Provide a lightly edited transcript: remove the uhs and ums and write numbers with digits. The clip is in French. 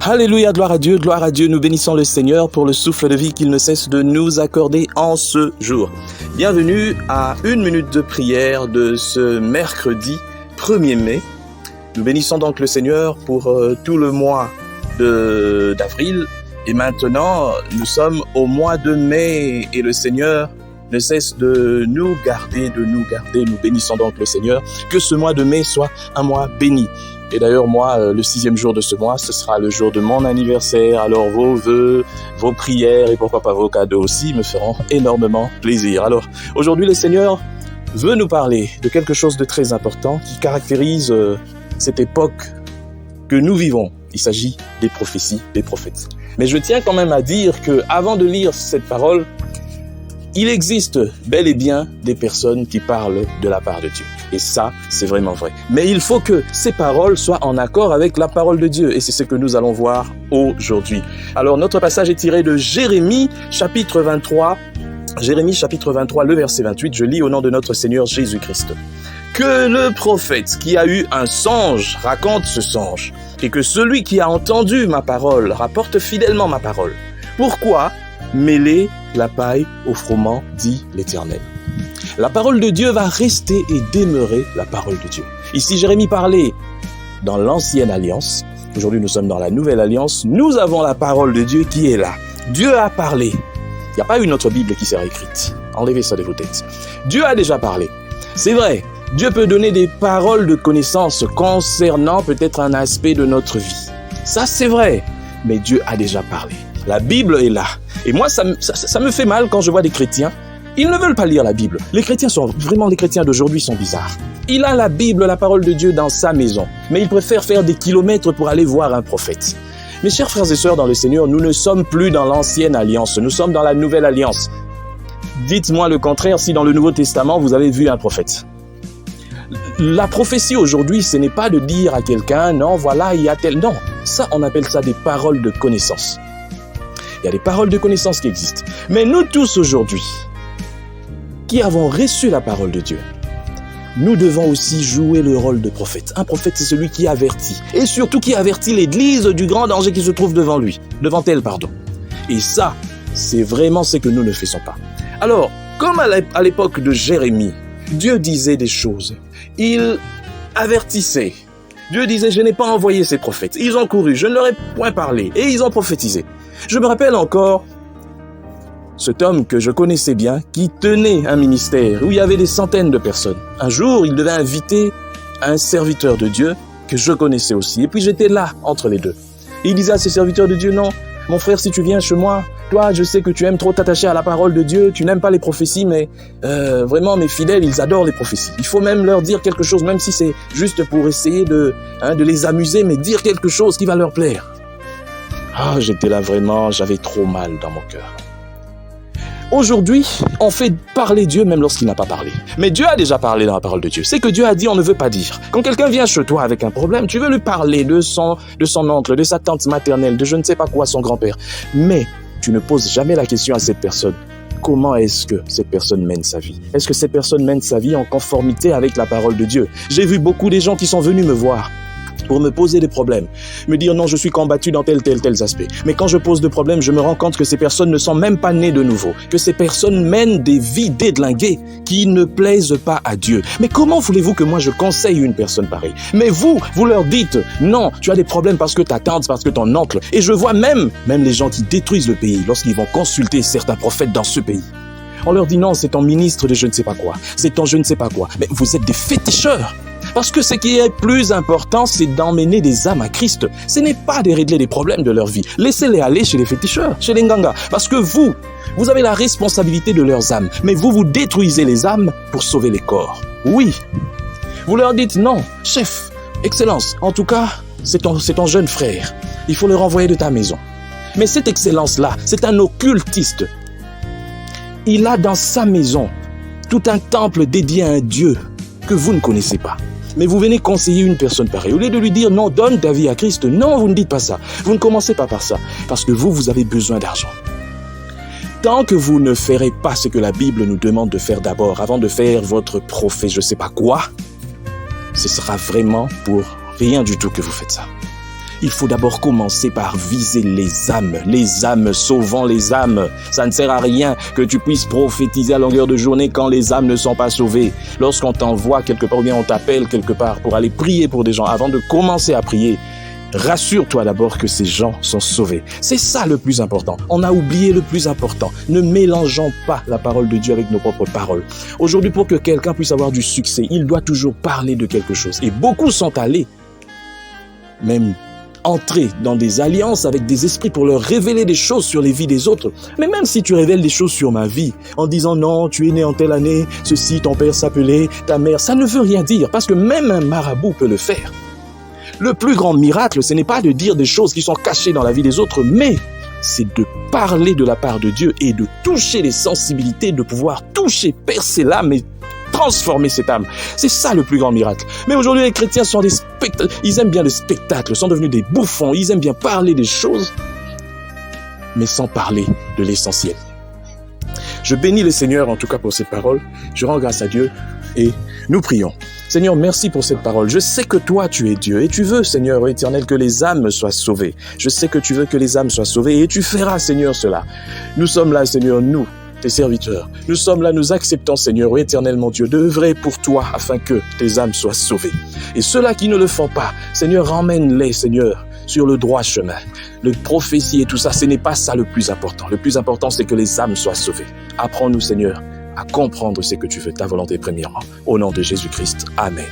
Alléluia, gloire à Dieu, nous bénissons le Seigneur pour le souffle de vie qu'il ne cesse de nous accorder en ce jour. Bienvenue à 1 minute de prière de ce mercredi 1er mai. Nous bénissons donc le Seigneur pour tout le mois d'avril et maintenant nous sommes au mois de mai et le Seigneur ne cesse de nous garder, Nous bénissons donc le Seigneur. Que ce mois de mai soit un mois béni. Et d'ailleurs, moi, le 6e jour de ce mois, ce sera le jour de mon anniversaire. Alors, vos vœux, vos prières et pourquoi pas vos cadeaux aussi me feront énormément plaisir. Alors, aujourd'hui, le Seigneur veut nous parler de quelque chose de très important qui caractérise cette époque que nous vivons. Il s'agit des prophéties, des prophètes. Mais je tiens quand même à dire que, avant de lire cette parole, il existe bel et bien des personnes qui parlent de la part de Dieu. Et ça, c'est vraiment vrai. Mais il faut que ces paroles soient en accord avec la parole de Dieu. Et c'est ce que nous allons voir aujourd'hui. Alors, notre passage est tiré de Jérémie, chapitre 23. Jérémie, chapitre 23, le verset 28. Je lis au nom de notre Seigneur Jésus-Christ. Que le prophète qui a eu un songe raconte ce songe. Et que celui qui a entendu ma parole rapporte fidèlement ma parole. Pourquoi mêler la paille au froment, dit l'Éternel. La parole de Dieu va rester et demeurer la parole de Dieu. Ici, Jérémie parlait dans l'ancienne alliance. Aujourd'hui, nous sommes dans la nouvelle alliance. Nous avons la parole de Dieu qui est là. Dieu a parlé. Il n'y a pas une autre Bible qui sera écrite. Enlevez ça de vos têtes. Dieu a déjà parlé. C'est vrai. Dieu peut donner des paroles de connaissance concernant peut-être un aspect de notre vie. Ça, c'est vrai. Mais Dieu a déjà parlé. La Bible est là. Et moi, ça me fait mal quand je vois des chrétiens. Ils ne veulent pas lire la Bible. Les chrétiens d'aujourd'hui sont bizarres. Il a la Bible, la parole de Dieu dans sa maison. Mais il préfère faire des kilomètres pour aller voir un prophète. Mes chers frères et sœurs dans le Seigneur, nous ne sommes plus dans l'ancienne alliance. Nous sommes dans la nouvelle alliance. Dites-moi le contraire si dans le Nouveau Testament, vous avez vu un prophète. La prophétie aujourd'hui, ce n'est pas de dire à quelqu'un, non, voilà, il y a tel... Non, ça, on appelle ça des paroles de connaissance. Il y a des paroles de connaissance qui existent. Mais nous tous aujourd'hui, qui avons reçu la parole de Dieu, nous devons aussi jouer le rôle de prophète. Un prophète, c'est celui qui avertit. Et surtout qui avertit l'Église du grand danger qui se trouve devant elle. Et ça, c'est vraiment ce que nous ne faisons pas. Alors, comme à l'époque de Jérémie, Dieu disait des choses. Il avertissait. Dieu disait, je n'ai pas envoyé ces prophètes. Ils ont couru, je ne leur ai point parlé. Et ils ont prophétisé. Je me rappelle encore cet homme que je connaissais bien, qui tenait un ministère où il y avait des centaines de personnes. Un jour, il devait inviter un serviteur de Dieu que je connaissais aussi. Et puis j'étais là, entre les deux. Et il disait à ce serviteur de Dieu, non, mon frère, si tu viens chez moi, toi, je sais que tu aimes trop t'attacher à la parole de Dieu, tu n'aimes pas les prophéties, mais vraiment, mes fidèles, ils adorent les prophéties. Il faut même leur dire quelque chose, même si c'est juste pour essayer de les amuser, mais dire quelque chose qui va leur plaire. Ah, j'étais là vraiment, j'avais trop mal dans mon cœur. Aujourd'hui, on fait parler Dieu même lorsqu'il n'a pas parlé. Mais Dieu a déjà parlé dans la parole de Dieu. C'est que Dieu a dit, on ne veut pas dire. Quand quelqu'un vient chez toi avec un problème, tu veux lui parler de son oncle, de sa tante maternelle, de je ne sais pas quoi, son grand-père. Mais tu ne poses jamais la question à cette personne. Comment est-ce que cette personne mène sa vie? Est-ce que cette personne mène sa vie en conformité avec la parole de Dieu? J'ai vu beaucoup de gens qui sont venus me voir pour me poser des problèmes, me dire non, je suis combattu dans tels aspects. Mais quand je pose des problèmes, je me rends compte que ces personnes ne sont même pas nées de nouveau, que ces personnes mènent des vies dédlinguées qui ne plaisent pas à Dieu. Mais comment voulez-vous que moi je conseille une personne pareille? Mais vous leur dites non, tu as des problèmes parce que ta tante, parce que ton oncle. Et je vois même les gens qui détruisent le pays lorsqu'ils vont consulter certains prophètes dans ce pays. On leur dit non, c'est ton ministre de je ne sais pas quoi, c'est ton je ne sais pas quoi. Mais vous êtes des féticheurs. Parce que ce qui est plus important, c'est d'emmener des âmes à Christ. Ce n'est pas de régler les problèmes de leur vie. Laissez-les aller chez les féticheurs, chez les nganga. Parce que vous avez la responsabilité de leurs âmes. Mais vous détruisez les âmes pour sauver les corps. Oui. Vous leur dites non, chef, excellence. En tout cas, c'est ton jeune frère. Il faut le renvoyer de ta maison. Mais cette excellence-là, c'est un occultiste. Il a dans sa maison tout un temple dédié à un Dieu que vous ne connaissez pas. Mais vous venez conseiller une personne pareille. Au lieu de lui dire non, donne ta vie à Christ. Non, vous ne dites pas ça. Vous ne commencez pas par ça. Parce que vous avez besoin d'argent. Tant que vous ne ferez pas ce que la Bible nous demande de faire d'abord, avant de faire votre prophète, je ne sais pas quoi, ce sera vraiment pour rien du tout que vous faites ça. Il faut d'abord commencer par viser les âmes, sauvant les âmes. Ça ne sert à rien que tu puisses prophétiser à longueur de journée quand les âmes ne sont pas sauvées. Lorsqu'on t'envoie quelque part, ou bien on t'appelle quelque part pour aller prier pour des gens, avant de commencer à prier, rassure-toi d'abord que ces gens sont sauvés. C'est ça le plus important. On a oublié le plus important. Ne mélangeons pas la parole de Dieu avec nos propres paroles. Aujourd'hui, pour que quelqu'un puisse avoir du succès, il doit toujours parler de quelque chose. Et beaucoup sont allés même entrer dans des alliances avec des esprits pour leur révéler des choses sur les vies des autres. Mais même si tu révèles des choses sur ma vie, en disant non, tu es né en telle année, ceci, ton père s'appelait, ta mère, ça ne veut rien dire, parce que même un marabout peut le faire. Le plus grand miracle, ce n'est pas de dire des choses qui sont cachées dans la vie des autres, mais c'est de parler de la part de Dieu et de toucher les sensibilités, de pouvoir toucher, percer l'âme et transformer cette âme. C'est ça le plus grand miracle. Mais aujourd'hui, les chrétiens sont des spectacles. Ils aiment bien le spectacle, sont devenus des bouffons. Ils aiment bien parler des choses, mais sans parler de l'essentiel. Je bénis le Seigneur en tout cas pour ces paroles. Je rends grâce à Dieu et nous prions. Seigneur, merci pour cette parole. Je sais que toi, tu es Dieu et tu veux, Seigneur éternel, que les âmes soient sauvées. Je sais que tu veux que les âmes soient sauvées et tu feras, Seigneur, cela. Nous sommes là, Seigneur, nous, tes serviteurs. Nous sommes là, nous acceptons, Seigneur, éternel, mon Dieu, d'œuvrer pour toi afin que tes âmes soient sauvées. Et ceux-là qui ne le font pas, Seigneur, emmène-les, Seigneur, sur le droit chemin. Le prophétie et tout ça, ce n'est pas ça le plus important. Le plus important, c'est que les âmes soient sauvées. Apprends-nous, Seigneur, à comprendre ce que tu veux, ta volonté premièrement. Au nom de Jésus-Christ. Amen.